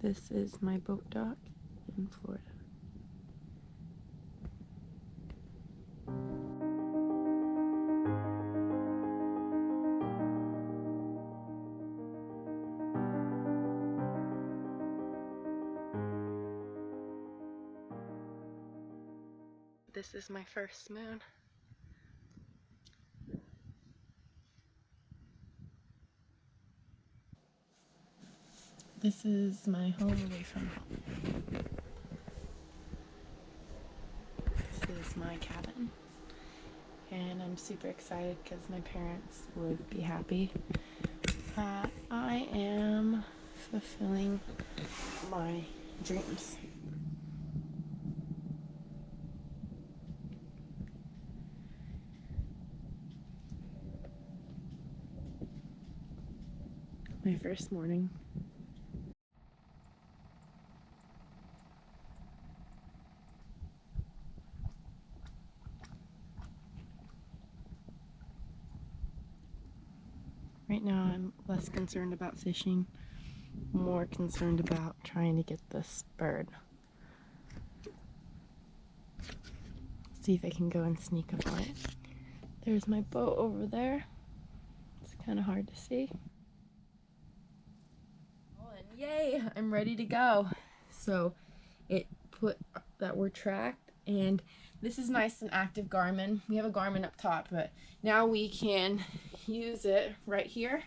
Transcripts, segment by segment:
This is my boat dock in Florida. This is my first moon. This is my home away from home. This is my cabin. And I'm super excited because my parents would be happy that I am fulfilling my dreams. My first morning. Right now I'm less concerned about fishing, more concerned about trying to get this bird. See if I can go and sneak up on it. There's my boat over there. It's kind of hard to see. Oh, and yay! I'm ready to go. So it put that we're tracked, and this is nice and active Garmin. We have a Garmin up top, but now we can use it right here.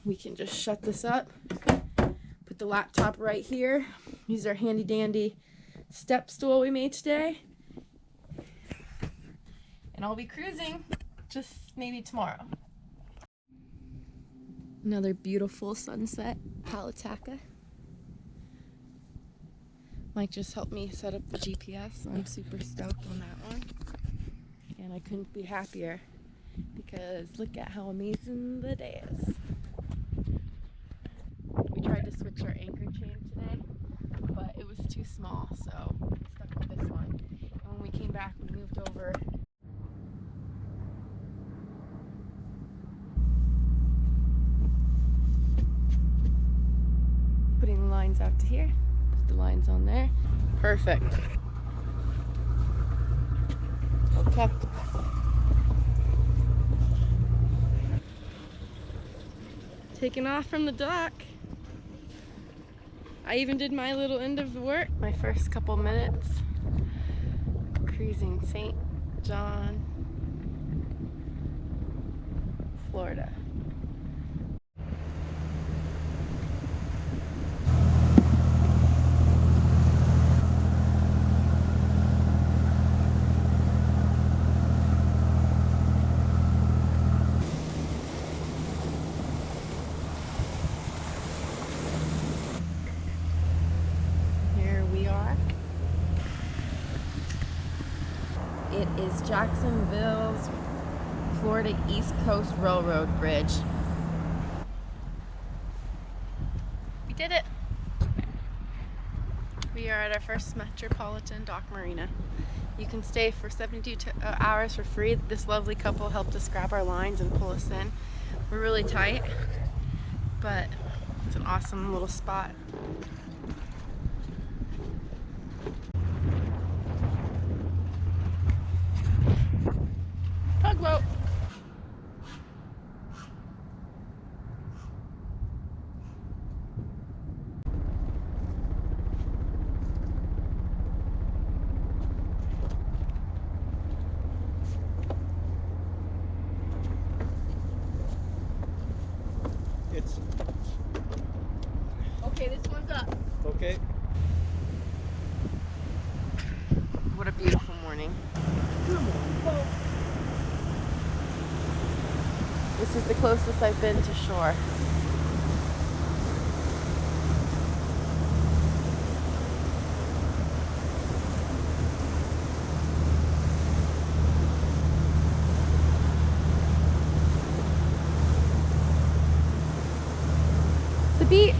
We can just shut this up, put the laptop right here, use our handy dandy step stool we made today, and I'll be cruising just maybe tomorrow. Another beautiful sunset, Palataka. Mike just helped me set up the GPS, so I'm super stoked on that one. And I couldn't be happier because look at how amazing the day is. We tried to switch our anchor chain today, but it was too small, so we stuck with this one. And when we came back, we moved over. Putting the lines out to here. Put the lines on there. Perfect. Okay. Taking off from the dock. I even did my little end of the work. My first couple minutes cruising St. John, Florida. It is Jacksonville's Florida East Coast Railroad Bridge. We did it! We are at our first Metropolitan Dock Marina. You can stay for 72 hours for free. This lovely couple helped us grab our lines and pull us in. We're really tight, but it's an awesome little spot. Tugboat. It's Okay, this one's up. okay. What a beautiful morning. Come on, boat. This is the closest I've been to shore. It's the beach.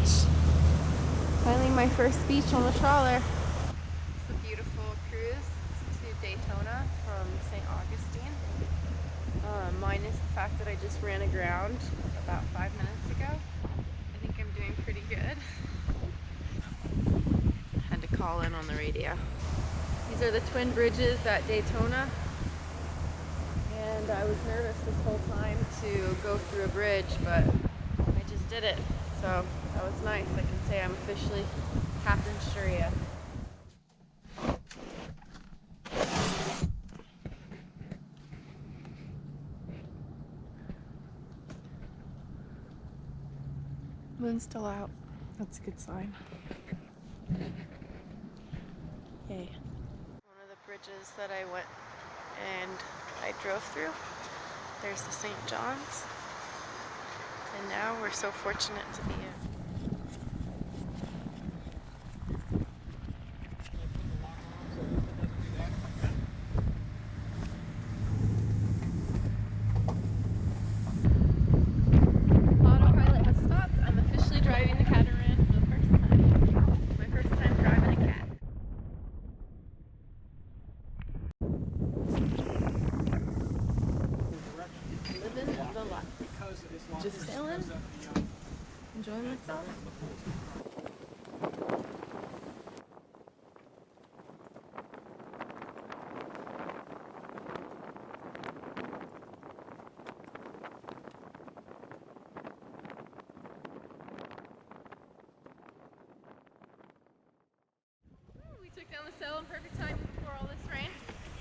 Finally my first beach on the trawler. It's a beautiful cruise to Daytona from St. Augustine. Minus the fact that I just ran aground about 5 minutes ago. I think I'm doing pretty good. call in on the radio. These are the twin bridges at Daytona. And I was nervous this whole time to go through a bridge, but I just did it. So that was nice. I can say I'm officially Captain Sharia. Moon's still out. That's a good sign. Yay. One of the bridges that I went and I drove through. There's the St. John's. And now we're so fortunate to be in. Autopilot has stopped. I'm officially driving the catamaran for the first time. My first time driving a cat. Living the life. Just sailing, enjoying myself. We took down the sail in perfect time before all this rain.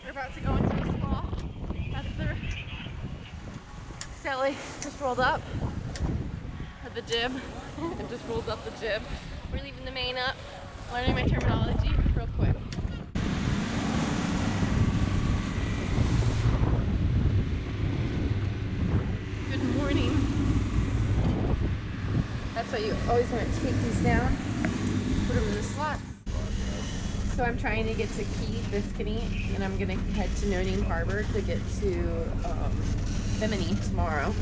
We're about to go into a squall. That's the Sally just rolled up at the jib. And just rolled up the jib. We're leaving the main up. Learning my terminology real quick. Good morning. That's why you always want to take these down. Put them in the slots. So I'm trying to get to Key Biscayne, and I'm gonna head to Noning Harbor to get to Bimini tomorrow.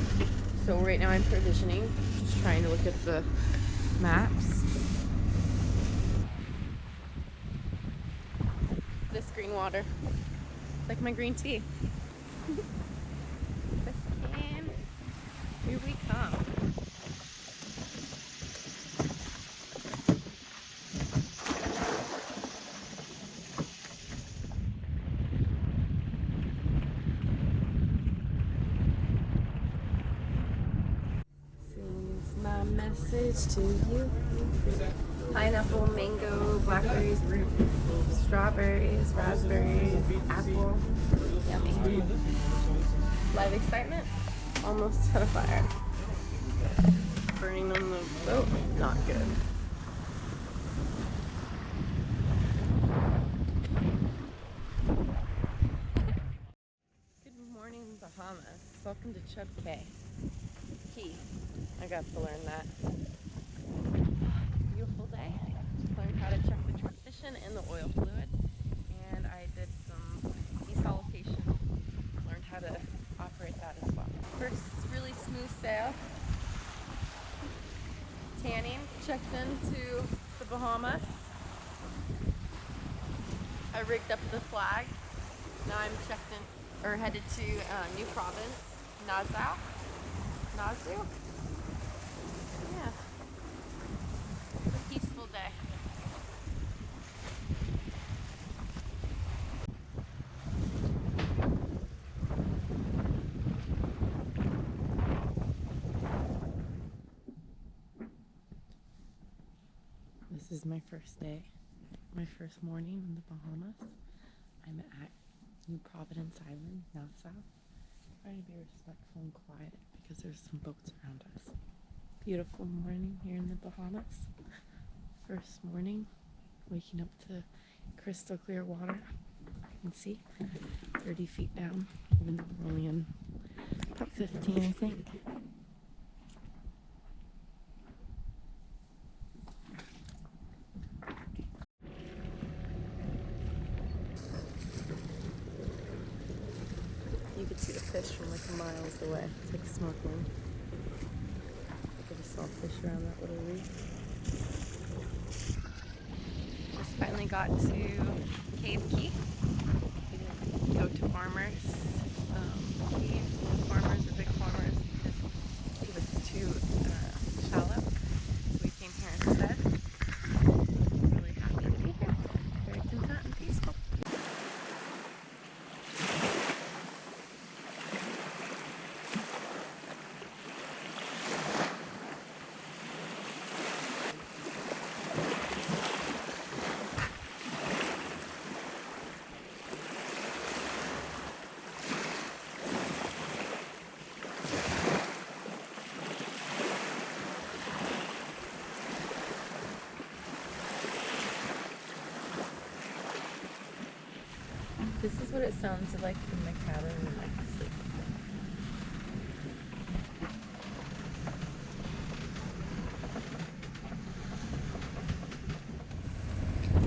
So right now I'm provisioning, just trying to look at the maps. This green water, like my green tea. Biscayne, here we come. My message to you: pineapple, mango, blackberries, strawberries, raspberries, apple. Yummy. Live excitement. Almost had a fire. Burning on the boat. Not good. Good morning, Bahamas. Welcome to Chub Cay. Key. I got to learn that. Beautiful day. Just learned how to check the transmission and the oil fluid. And I did some desalination. Learned how to operate that as well. First really smooth sail. Tanning. Checked into the Bahamas. I rigged up the flag. Now I'm checked in, or headed to New Province, Nassau. Yeah. It's a peaceful day. This is my first day, my first morning in the Bahamas. I'm at New Providence Island, Nassau. Trying to be respectful and quiet because there's some boats around us. Beautiful morning here in the Bahamas. First morning, waking up to crystal clear water. You can see 30 feet down, even though we're only in about 15, I think. You could see the fish from like miles away. It's like snorkeling. Look at the small fish around that little reef. Just finally got to Cave Key. We didn't go to Farmers Key. Farmers are big farmers because it was too shallow. So we came here instead. Really happy to be here. This is what it sounds like in my cabin when I sleep.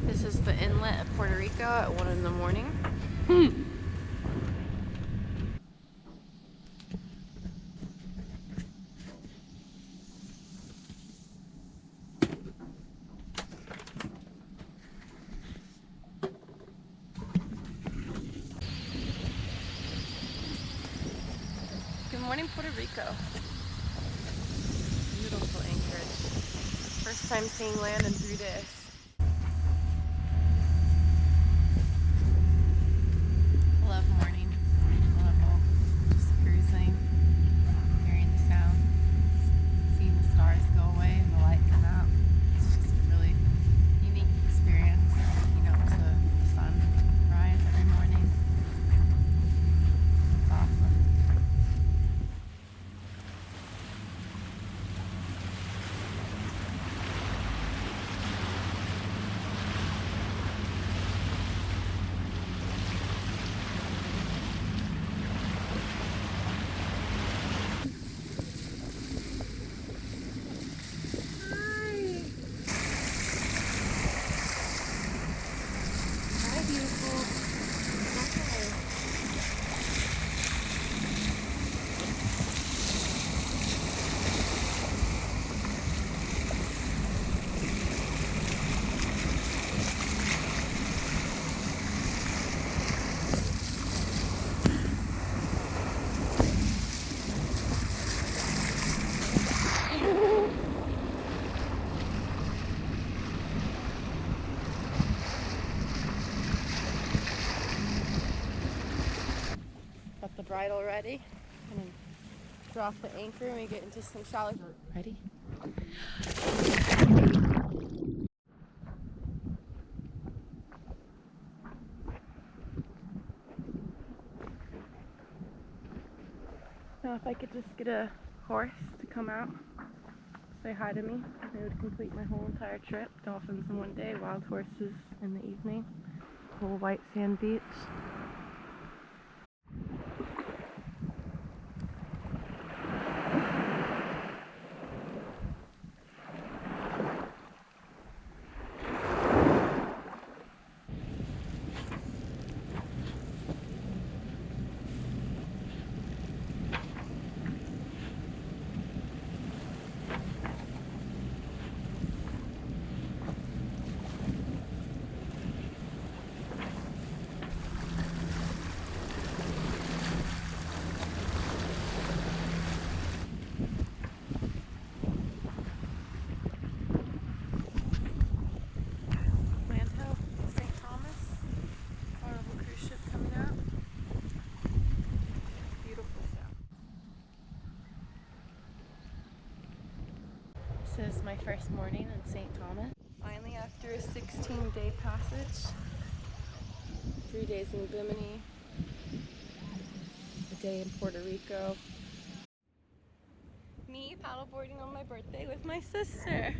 This is the inlet of Puerto Rico at 1 in the morning. Good morning, Puerto Rico. Beautiful anchorage. First time seeing land and through this. I love mornings. I love just cruising, hearing the sounds, seeing the stars go away and the light come out. It's just a really unique experience. Waking up to the sunrise every morning. It's awesome. Got the bridle ready. And then drop the anchor and we get into some shallow. Ready? Now if I could just get a horse to come out, say hi to me, it would complete my whole entire trip. Dolphins in one day, wild horses in the evening. Whole white sand beach. This is my first morning in St. Thomas. Finally, after a 16-day passage, 3 days in Bimini, a day in Puerto Rico. Me paddleboarding on my birthday with my sister.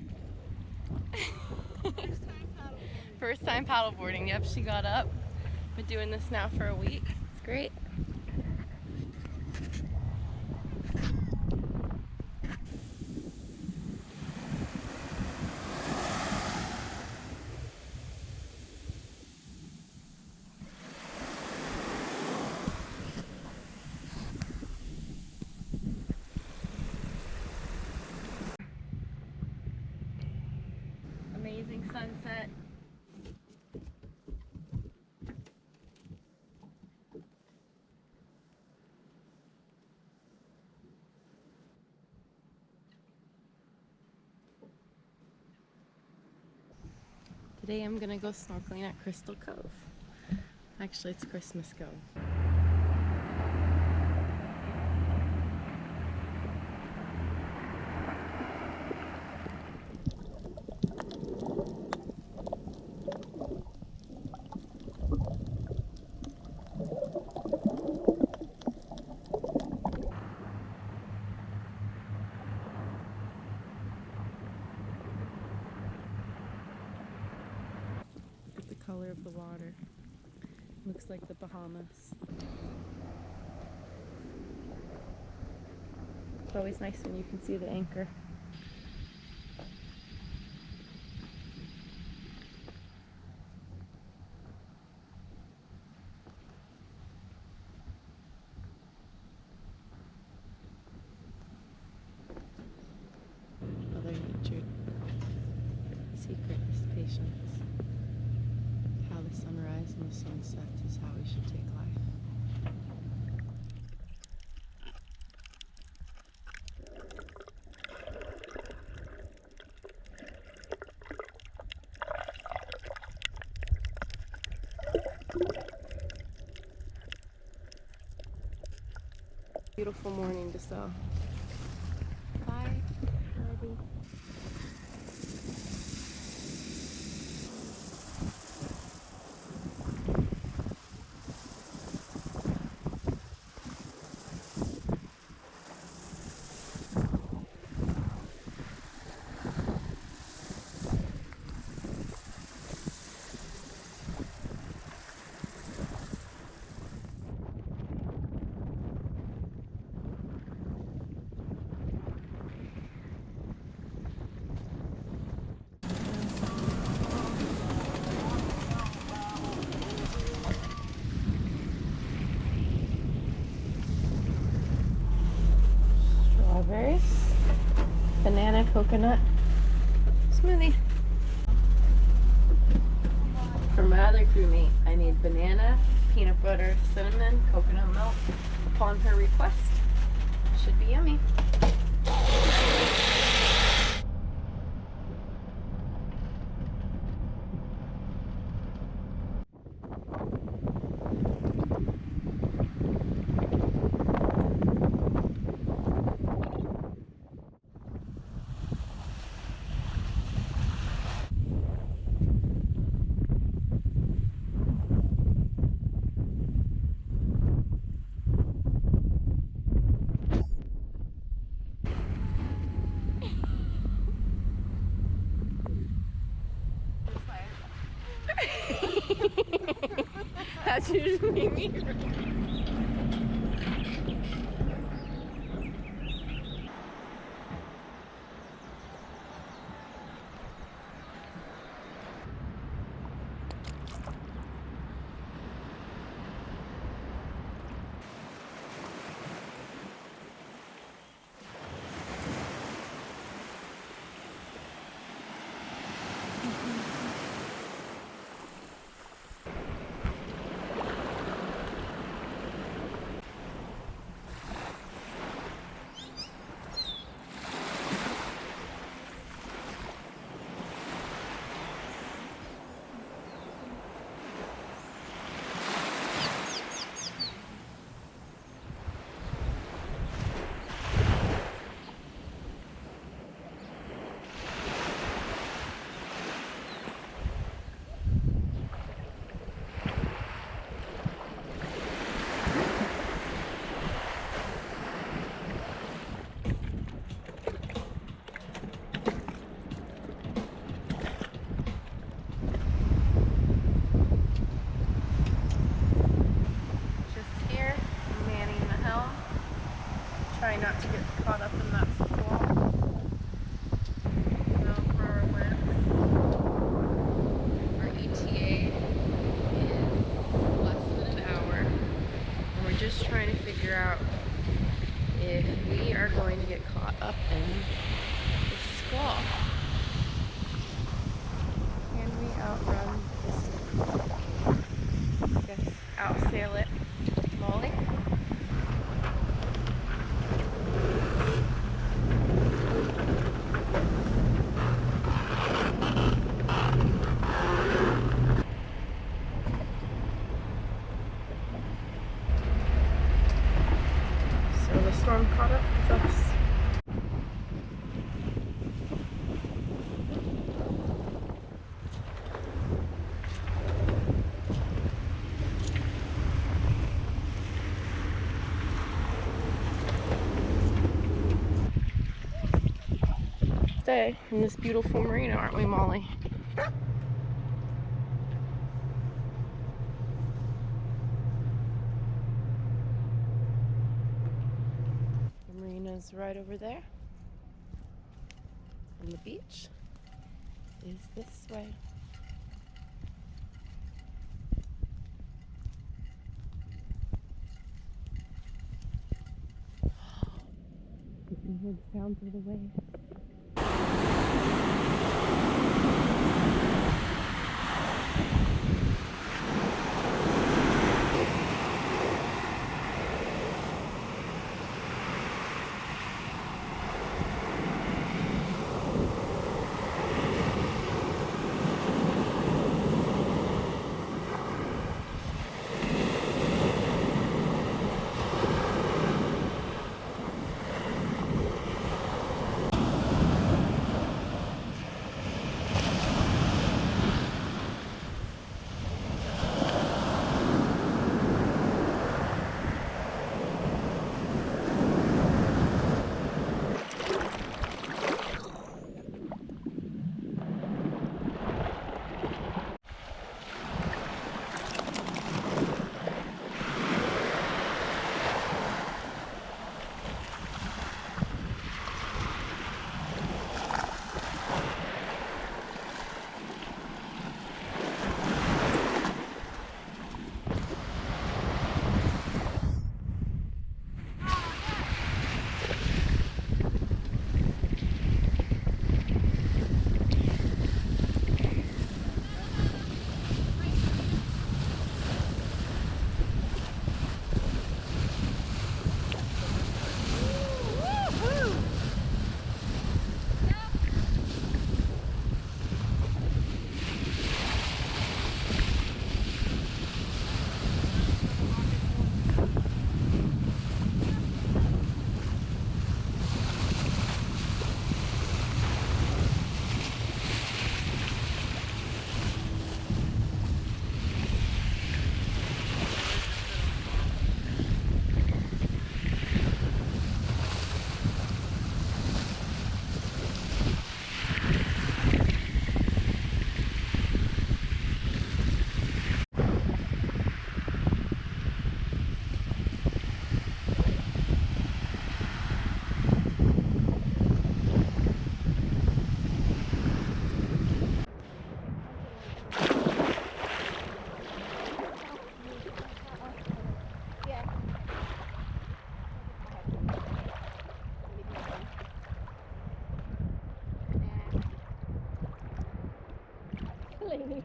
First time paddleboarding. Yep, she got up. Been doing this now for a week. It's great. Amazing sunset. Today I'm gonna go snorkeling at Crystal Cove. Actually, it's Christmas Cove. Color of the water. Looks like the Bahamas. It's always nice when you can see the anchor. Mother Nature. Secret is patience. How the sunrise and the sunset is how we should take life. Beautiful morning to sell. Bye, Harvey. Strawberries, banana coconut smoothie. For my other crewmate, I need banana, peanut butter, cinnamon, coconut milk. Upon her request, should be yummy. That's usually me. Try not to get caught up in that squall. Now for our winds. Our ETA is less than an hour. And we're just trying to figure out if we are going to get caught up in the squall. Can we outrun this? I guess outsail it. Molly? Storm caught up with us. Stay in this beautiful marina, aren't we, Molly? is right over there. And the beach is this way. You can hear the sounds of the waves.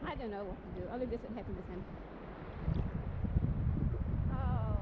I don't know what to do. Only this had happened with him. Oh.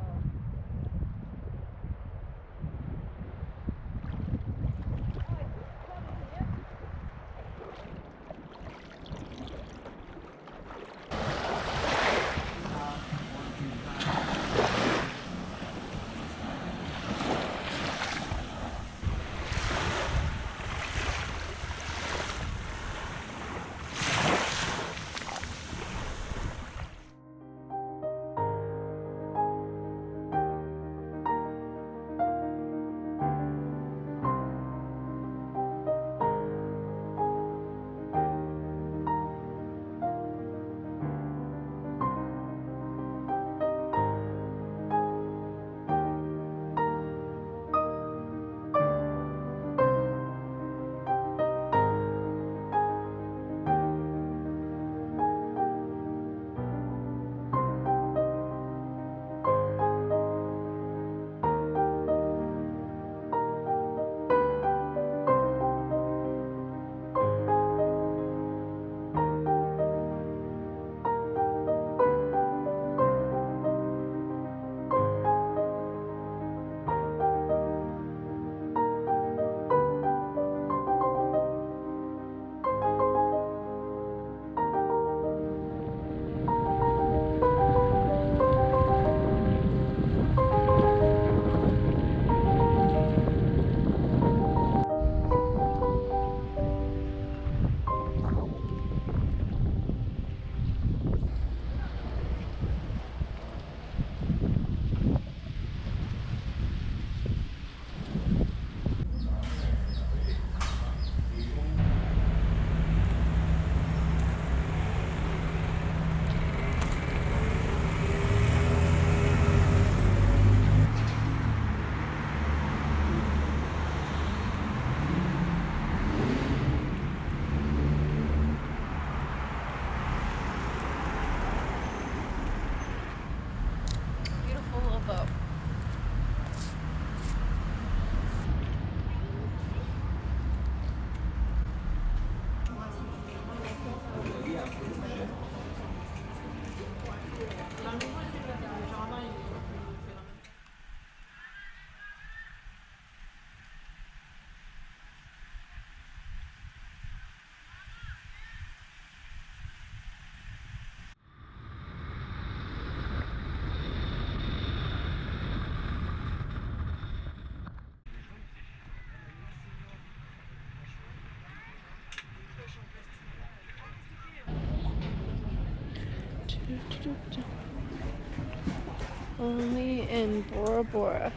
Only in Bora Bora.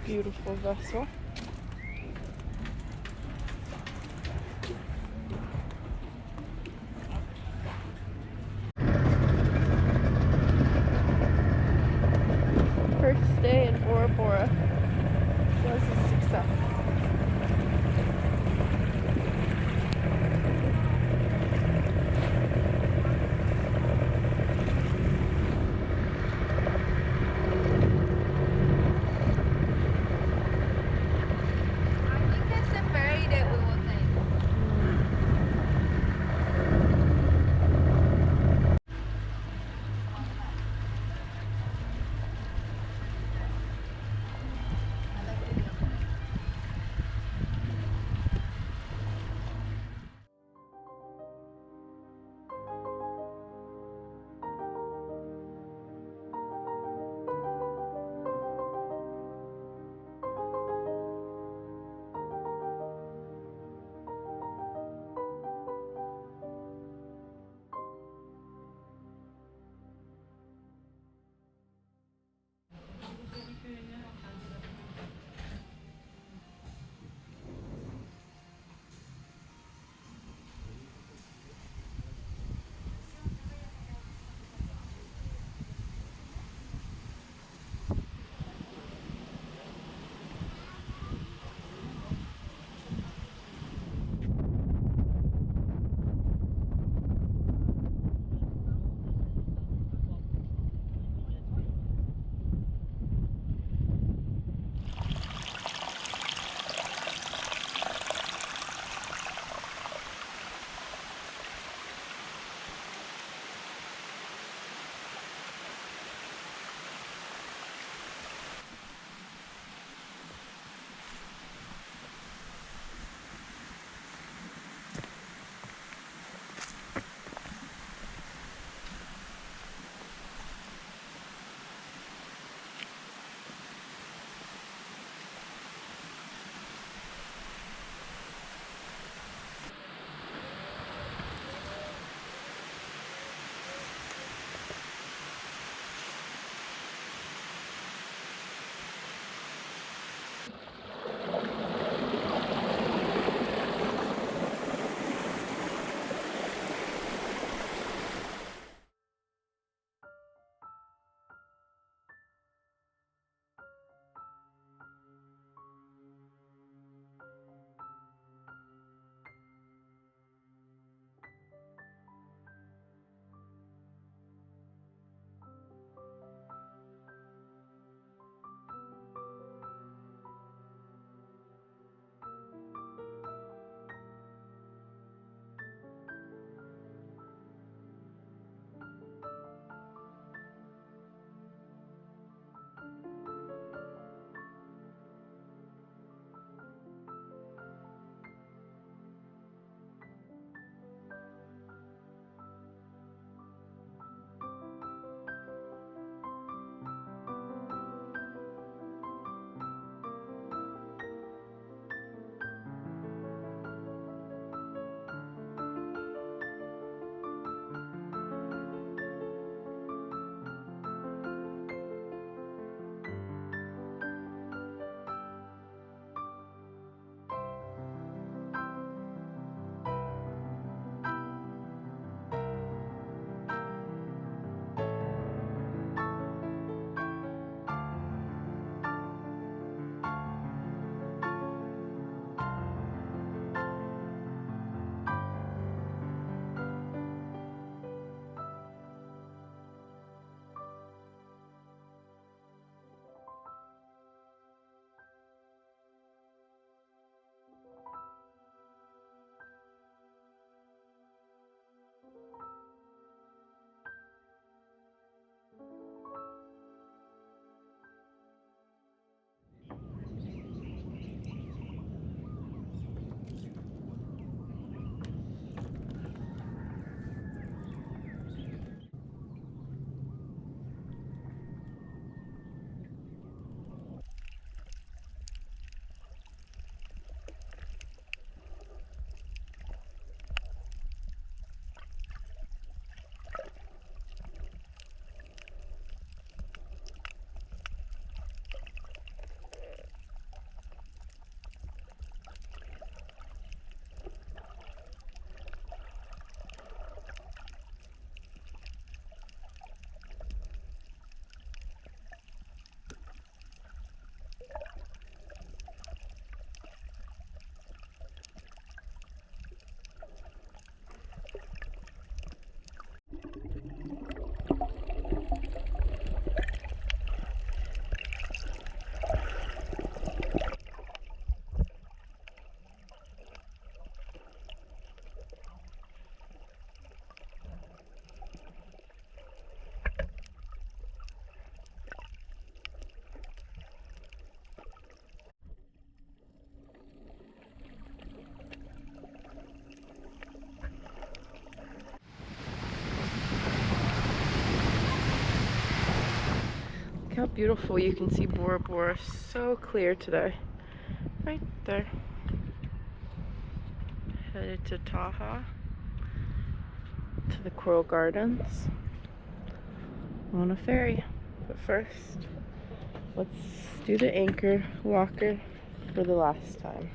Beautiful vessel. First day in Bora Bora was a success. I think that's the ferry that we will take. Look how beautiful you can see Bora Bora. So clear today. Right there. Headed to Taha, to the Coral Gardens on a ferry. But first, let's do the anchor locker for the last time.